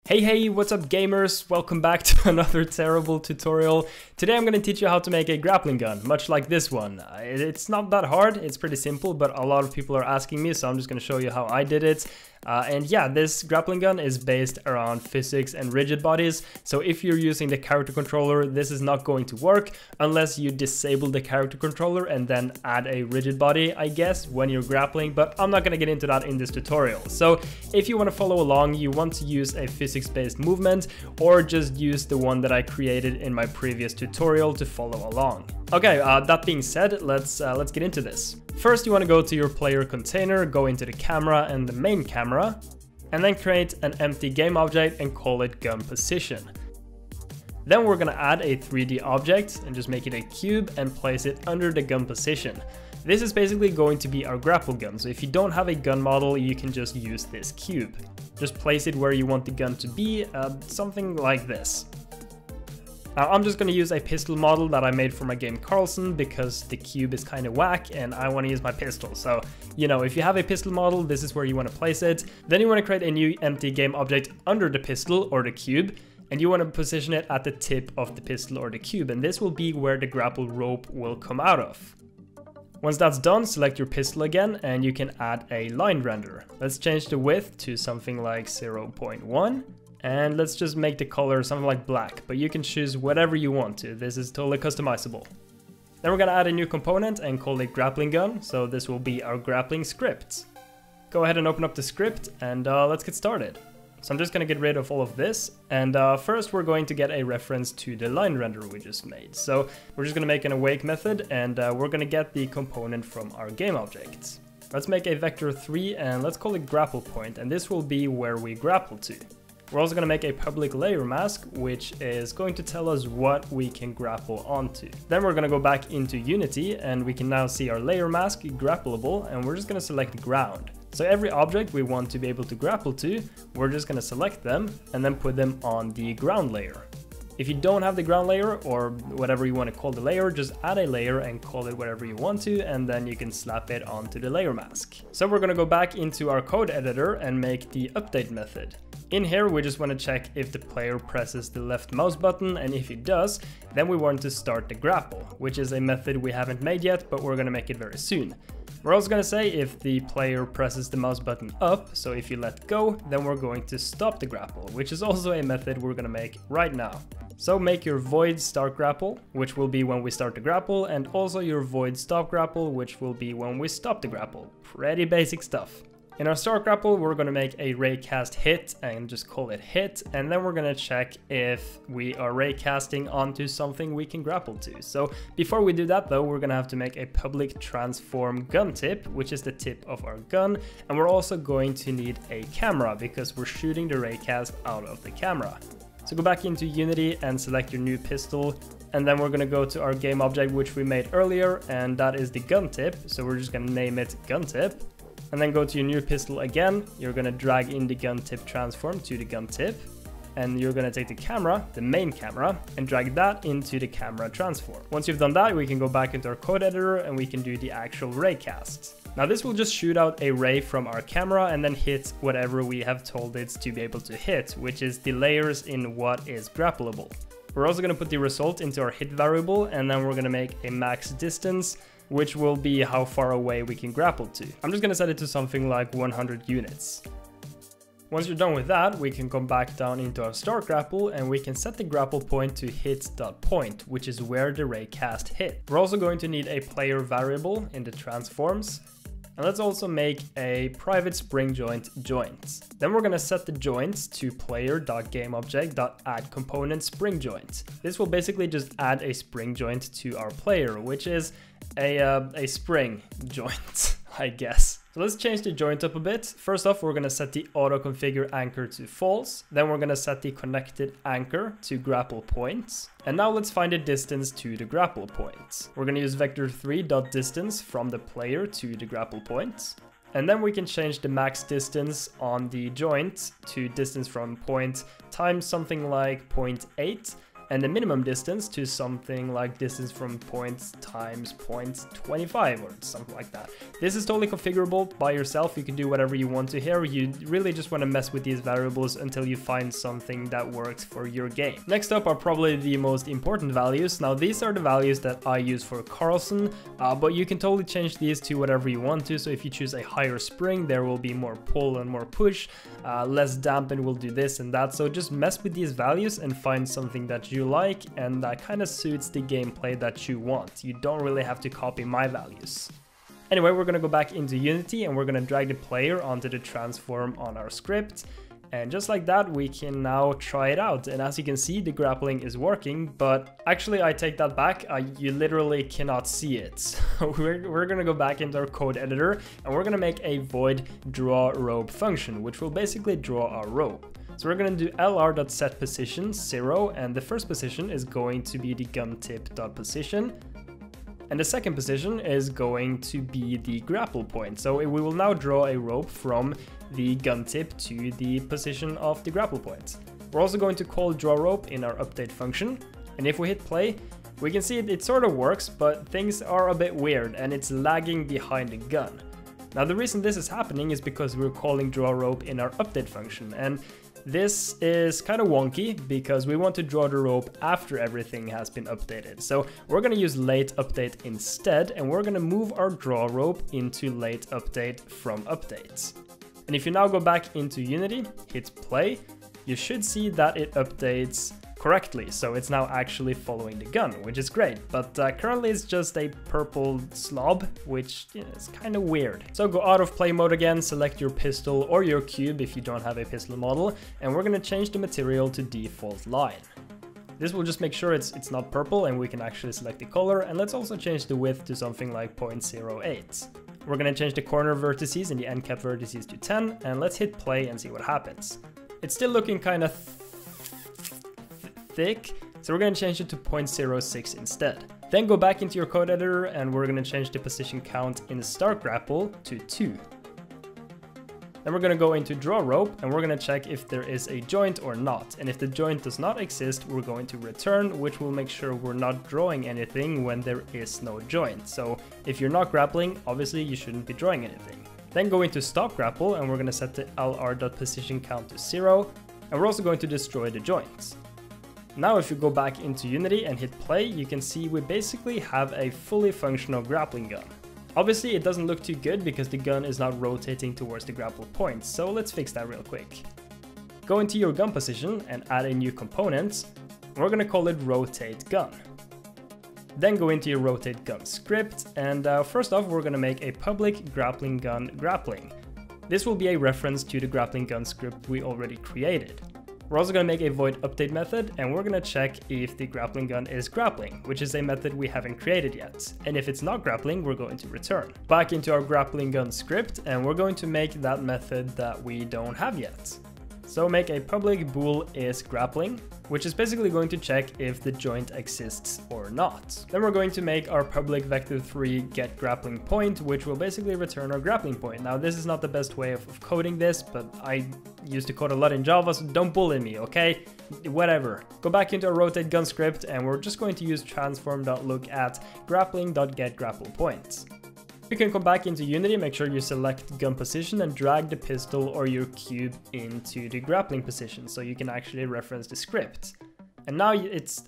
Hey, what's up gamers? Welcome back to another terrible tutorial. Today I'm going to teach you how to make a grappling gun, much like this one. It's not that hard, it's pretty simple, but a lot of people are asking me, so I'm just going to show you how I did it. And yeah, this grappling gun is based around physics and rigid bodies, so if you're using the character controller, this is not going to work unless you disable the character controller and then add a rigid body, I guess, when you're grappling, but I'm not going to get into that in this tutorial. So if you want to follow along, you want to use a physics-based movement, or just use the one that I created in my previous tutorial to follow along. Okay, that being said, let's get into this. First, you want to go to your player container, go into the camera and the main camera, and then create an empty game object and call it gun position. Then we're going to add a 3D object and just make it a cube and place it under the gun position. This is basically going to be our grapple gun, so if you don't have a gun model, you can just use this cube. Just place it where you want the gun to be, something like this. Now I'm just going to use a pistol model that I made for my game Carlson because the cube is kind of whack and I want to use my pistol. So, you know, if you have a pistol model, this is where you want to place it. Then you want to create a new empty game object under the pistol or the cube, and you want to position it at the tip of the pistol or the cube, and this will be where the grapple rope will come out of. Once that's done, select your pistol again and you can add a line render. Let's change the width to something like 0.1. And let's just make the color something like black, but you can choose whatever you want to. This is totally customizable. Then we're gonna add a new component and call it grappling gun. So this will be our grappling script. Go ahead and open up the script and let's get started. So I'm just gonna get rid of all of this. And first we're going to get a reference to the line render we just made. So we're just gonna make an awake method and we're gonna get the component from our game object. Let's make a vector 3 and let's call it grapple point. And this will be where we grapple to. We're also going to make a public layer mask, which is going to tell us what we can grapple onto. Then we're going to go back into Unity and we can now see our layer mask grappleable, and we're just going to select ground. So every object we want to be able to grapple to, we're just going to select them and then put them on the ground layer. If you don't have the ground layer or whatever you want to call the layer, just add a layer and call it whatever you want to, and then you can slap it onto the layer mask. So we're going to go back into our code editor and make the update method. In here, we just want to check if the player presses the left mouse button, and if he does, then we want to start the grapple, which is a method we haven't made yet, but we're going to make it very soon. We're also going to say if the player presses the mouse button up, so if you let go, then we're going to stop the grapple, which is also a method we're going to make right now. So make your void start grapple, which will be when we start the grapple, and also your void stop grapple, which will be when we stop the grapple. Pretty basic stuff. In our start grapple, we're going to make a raycast hit and just call it hit, and then we're going to check if we are raycasting onto something we can grapple to. So before we do that though, we're going to have to make a public transform gun tip, which is the tip of our gun, and we're also going to need a camera because we're shooting the raycast out of the camera. So go back into Unity and select your new pistol, and then we're going to go to our game object which we made earlier, and that is the gun tip, so we're just going to name it gun tip. And then go to your new pistol again, you're going to drag in the gun tip transform to the gun tip, and you're going to take the camera, the main camera, and drag that into the camera transform. Once you've done that, we can go back into our code editor and we can do the actual raycast. Now this will just shoot out a ray from our camera and then hit whatever we have told it to be able to hit, which is the layers in what is grappleable. We're also going to put the result into our hit variable, and then we're going to make a max distance, which will be how far away we can grapple to. I'm just going to set it to something like 100 units. Once you're done with that, we can come back down into our start grapple and we can set the grapple point to hit.point, which is where the raycast hit. We're also going to need a player variable in the transforms. And let's also make a private spring joint joint. Then we're going to set the joints to player.gameObject.addComponent spring joint. This will basically just add a spring joint to our player, which is a spring joint, I guess. So let's change the joint up a bit. First off, we're going to set the auto configure anchor to false. Then we're going to set the connected anchor to grapple points. And now let's find a distance to the grapple points. We're going to use vector3.distance from the player to the grapple points. And then we can change the max distance on the joint to distance from point times something like 0.8. and the minimum distance to something like distance from points times 0.25 or something like that. This is totally configurable by yourself. You can do whatever you want to here. You really just want to mess with these variables until you find something that works for your game. Next up are probably the most important values. Now these are the values that I use for Carlson, but you can totally change these to whatever you want to. So if you choose a higher spring, there will be more pull and more push, less dampen will do this and that. So just mess with these values and find something that you like and that kind of suits the gameplay that you want. You don't really have to copy my values. Anyway, we're going to go back into Unity and we're going to drag the player onto the transform on our script. And just like that, we can now try it out. And as you can see, the grappling is working, but actually I take that back. You literally cannot see it. So we're going to go back into our code editor and we're going to make a void draw rope function, which will basically draw our rope. So we're going to do lr.setPosition 0, and the first position is going to be the gun tip.position. And the second position is going to be the grapple point. So we will now draw a rope from the gun tip to the position of the grapple point. We're also going to call draw rope in our update function. And if we hit play, we can see it sort of works, but things are a bit weird and it's lagging behind the gun. Now the reason this is happening is because we're calling draw rope in our update function, and this is kind of wonky because we want to draw the rope after everything has been updated. So we're going to use late update instead, and we're going to move our draw rope into late update from updates. And if you now go back into Unity, hit play, you should see that it updates correctly. So it's now actually following the gun, which is great. But currently it's just a purple slob, which is kind of weird. So go out of play mode again, select your pistol or your cube if you don't have a pistol model, and we're going to change the material to default line. This will just make sure it's not purple and we can actually select the color, and let's also change the width to something like 0.08. We're going to change the corner vertices and the end cap vertices to 10, and let's hit play and see what happens. It's still looking kind of thick, so we're going to change it to 0.06 instead. Then go back into your code editor and we're going to change the position count in start grapple to 2. Then we're going to go into draw rope and we're going to check if there is a joint or not. And if the joint does not exist, we're going to return, which will make sure we're not drawing anything when there is no joint. So if you're not grappling, obviously you shouldn't be drawing anything. Then go into stop grapple and we're going to set the lr.position count to 0. And we're also going to destroy the joints. Now if you go back into Unity and hit play, you can see we basically have a fully functional grappling gun. Obviously it doesn't look too good because the gun is not rotating towards the grapple point, so let's fix that real quick. Go into your gun position and add a new component. We're going to call it rotate gun. Then go into your rotate gun script, and first off we're going to make a public grappling gun grappling. This will be a reference to the grappling gun script we already created. We're also going to make a void update method, and we're going to check if the grappling gun is grappling, which is a method we haven't created yet. And if it's not grappling, we're going to return. Back into our grappling gun script, and we're going to make that method that we don't have yet. So make a public bool is grappling, which is basically going to check if the joint exists or not. Then we're going to make our public vector3 get grappling point, which will basically return our grappling point. Now this is not the best way of coding this, but I used to code a lot in Java, so don't bully me, okay? Whatever. Go back into our rotate gun script and we're just going to use transform.look at grappling.get grapple points. You can come back into Unity, make sure you select gun position and drag the pistol or your cube into the grappling position so you can actually reference the script. And now it's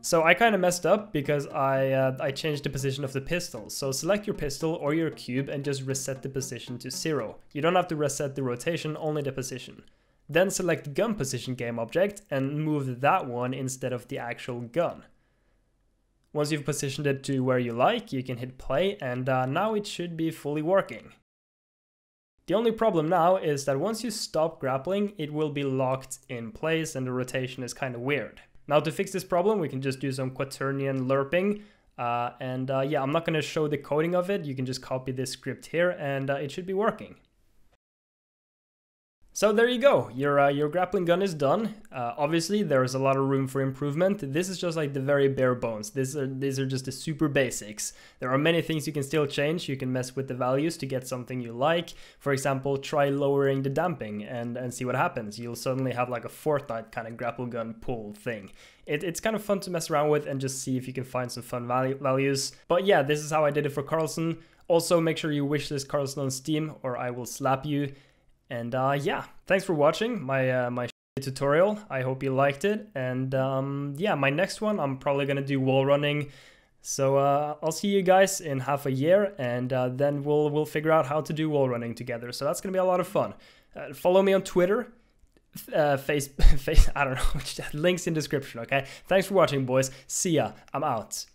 so I kind of messed up because I changed the position of the pistol. So select your pistol or your cube and just reset the position to 0. You don't have to reset the rotation, only the position. Then select gun position game object and move that one instead of the actual gun. Once you've positioned it to where you like, you can hit play, and now it should be fully working. The only problem now is that once you stop grappling, it will be locked in place and the rotation is kind of weird. Now to fix this problem, we can just do some quaternion lerping. Yeah, I'm not going to show the coding of it. You can just copy this script here and it should be working. So there you go, your grappling gun is done. Obviously there is a lot of room for improvement. This is just like the very bare bones. These are just the super basics. There are many things you can still change. You can mess with the values to get something you like. For example, try lowering the damping and see what happens. You'll suddenly have like a Fortnite kind of grapple gun pull thing. It's kind of fun to mess around with and just see if you can find some fun values. But yeah, this is how I did it for Carlson. Also make sure you wishlist Carlson on Steam or I will slap you. And yeah, thanks for watching my tutorial. I hope you liked it. And yeah, my next one, I'm probably gonna do wall running. So I'll see you guys in half a year, and then we'll figure out how to do wall running together. So that's gonna be a lot of fun. Follow me on Twitter, face I don't know, links in description. Okay, thanks for watching, boys. See ya. I'm out.